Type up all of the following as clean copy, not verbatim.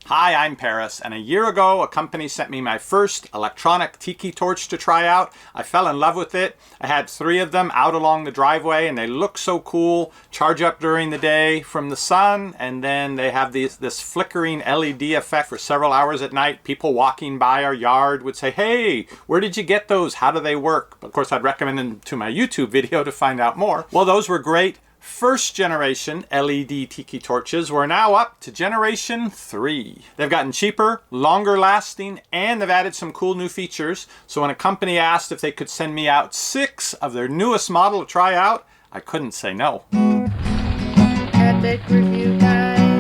Hi, I'm Paris, and a year ago a company sent me my first electronic Tiki torch to try out. I fell in love with it. I had 3 of them out along the driveway and they look so cool. Charge up during the day from the sun, and then they have this flickering LED effect for several hours at night. People walking by our yard would say, "Hey, where did you get those? How do they work?" Of course, I'd recommend them to my YouTube video to find out more. Well, those were great. First generation LED Tiki torches. We're now up to generation 3. They've gotten cheaper, longer lasting, and they've added some cool new features. So when a company asked if they could send me out 6 of their newest model to try out, I couldn't say no. EpicReviewGuys.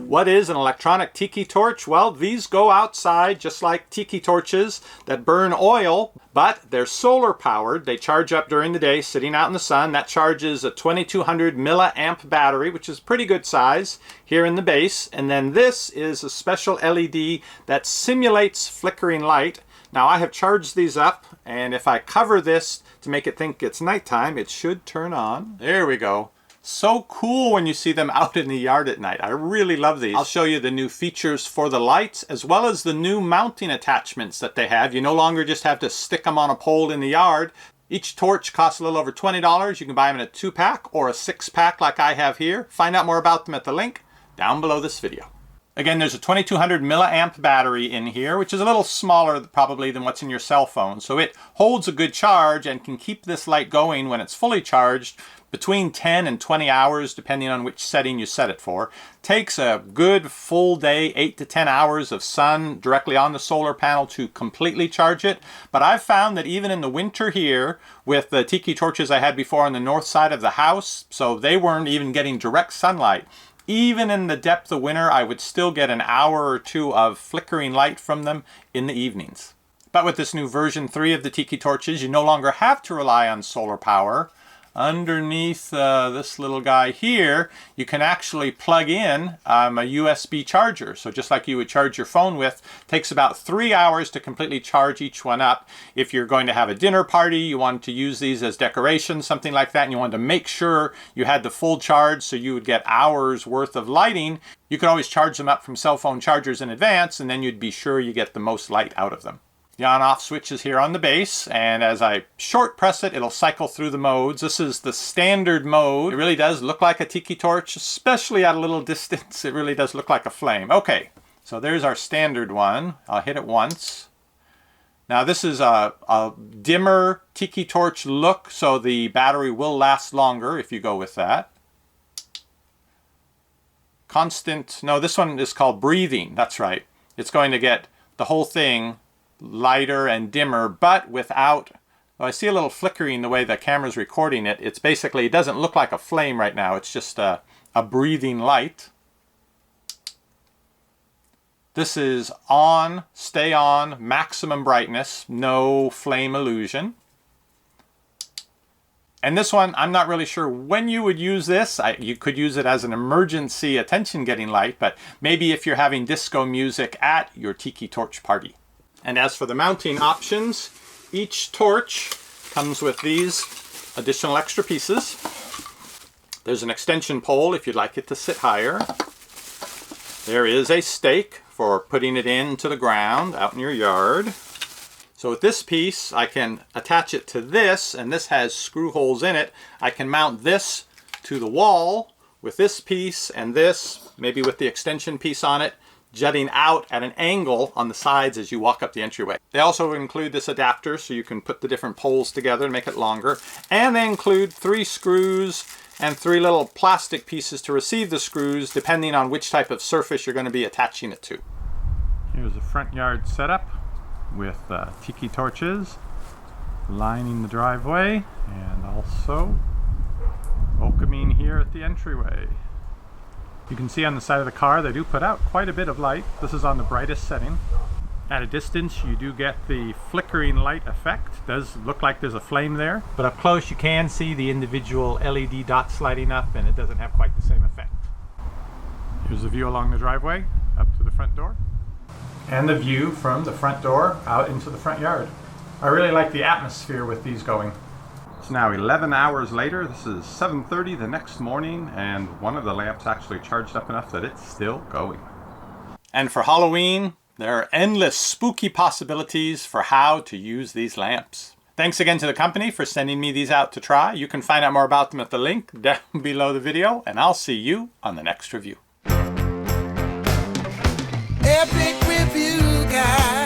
What is an electronic Tiki torch? Well, these go outside just like Tiki torches that burn oil, but they're solar powered. They charge up during the day sitting out in the sun. That charges a 2200 milliamp battery, which is pretty good size here in the base. And then this is a special LED that simulates flickering light. Now I have charged these up, and if I cover this to make it think it's nighttime, it should turn on. There we go. So cool when you see them out in the yard at night. I really love these. I'll show you the new features for the lights, as well as the new mounting attachments that they have. You no longer just have to stick them on a pole in the yard. Each torch costs a little over $20. You can buy them in a 2-pack or a 6-pack like I have here. Find out more about them at the link down below this video. Again, there's a 2200 milliamp battery in here, which is a little smaller probably than what's in your cell phone. So it holds a good charge and can keep this light going when it's fully charged between 10 and 20 hours, depending on which setting you set it for. Takes a good full day, 8 to 10 hours of sun directly on the solar panel to completely charge it. But I've found that even in the winter here, with the Tiki torches I had before on the north side of the house, so they weren't even getting direct sunlight, even in the depth of winter, I would still get an hour or 2 of flickering light from them in the evenings. But with this new version 3 of the Tiki torches, you no longer have to rely on solar power. Underneath this little guy here, you can actually plug in a USB charger. So just like you would charge your phone with, takes about 3 hours to completely charge each one up. If you're going to have a dinner party, you want to use these as decorations, something like that, and you want to make sure you had the full charge so you would get hours worth of lighting, you could always charge them up from cell phone chargers in advance, and then you'd be sure you get the most light out of them. The on-off switch is here on the base, and as I short press it, it'll cycle through the modes. This is the standard mode. It really does look like a Tiki torch, especially at a little distance. It really does look like a flame. Okay, so there's our standard one. I'll hit it once. Now this is a dimmer Tiki torch look, so the battery will last longer if you go with that. No, this one is called breathing. That's right. It's going to get the whole thing lighter and dimmer, but without, well, I see a little flickering the way the camera's recording it. It's basically, it doesn't look like a flame right now. It's just a breathing light. This is on, stay on, maximum brightness, no flame illusion. And this one, I'm not really sure when you would use this. You could use it as an emergency attention-getting light, but maybe if you're having disco music at your Tiki torch party. And as for the mounting options, each torch comes with these additional extra pieces. There's an extension pole if you'd like it to sit higher. There is a stake for putting it into the ground out in your yard. So with this piece, I can attach it to this, and this has screw holes in it. I can mount this to the wall with this piece and this, maybe with the extension piece on it, jutting out at an angle on the sides as you walk up the entryway. They also include this adapter so you can put the different poles together and make it longer. And they include 3 screws and 3 little plastic pieces to receive the screws depending on which type of surface you're going to be attaching it to. Here's a front yard setup with Tiki torches lining the driveway and also welcoming here at the entryway. You can see on the side of the car they do put out quite a bit of light. This is on the brightest setting. At a distance you do get the flickering light effect. It does look like there's a flame there, but up close you can see the individual LED dots lighting up, and it doesn't have quite the same effect. Here's the view along the driveway up to the front door, and the view from the front door out into the front yard. I really like the atmosphere with these going. It's now 11 hours later. This is 7:30 the next morning, and one of the lamps actually charged up enough that it's still going. And for Halloween, there are endless spooky possibilities for how to use these lamps. Thanks again to the company for sending me these out to try. You can find out more about them at the link down below the video, and I'll see you on the next review. Epic Review Guys.